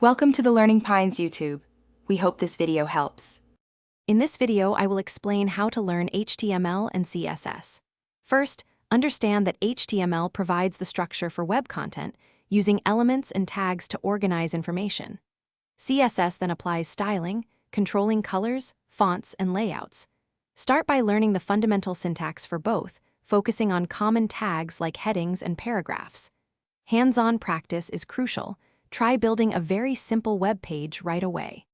Welcome to the Learning Pines YouTube. We hope this video helps. In this video, I will explain how to learn HTML and CSS. First, understand that HTML provides the structure for web content, using elements and tags to organize information. CSS then applies styling, controlling colors, fonts, and layouts. Start by learning the fundamental syntax for both, focusing on common tags like headings and paragraphs. Hands-on practice is crucial. Try building a very simple web page right away.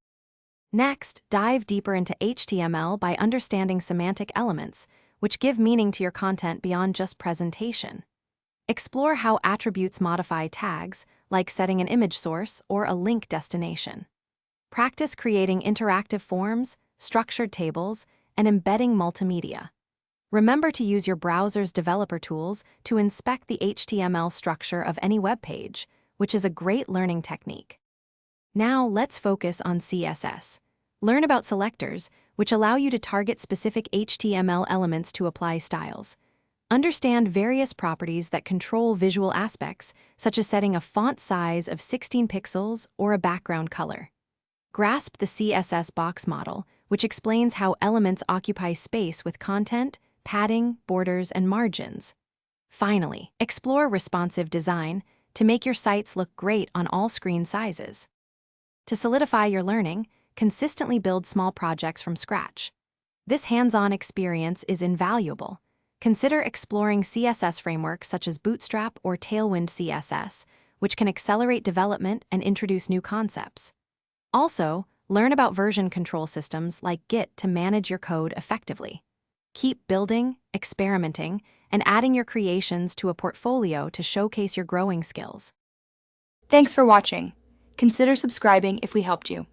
Next, dive deeper into HTML by understanding semantic elements, which give meaning to your content beyond just presentation. Explore how attributes modify tags, like setting an image source or a link destination. Practice creating interactive forms, structured tables, and embedding multimedia. Remember to use your browser's developer tools to inspect the HTML structure of any web page, which is a great learning technique. Now let's focus on CSS. Learn about selectors, which allow you to target specific HTML elements to apply styles. Understand various properties that control visual aspects, such as setting a font size of 16 pixels or a background color. Grasp the CSS box model, which explains how elements occupy space with content, padding, borders, and margins. Finally, explore responsive design to make your sites look great on all screen sizes. To solidify your learning, consistently build small projects from scratch. This hands-on experience is invaluable. Consider exploring CSS frameworks such as Bootstrap or Tailwind CSS, which can accelerate development and introduce new concepts. Also, learn about version control systems like Git to manage your code effectively. Keep building, experimenting, and adding your creations to a portfolio to showcase your growing skills. Thanks for watching. Consider subscribing if we helped you.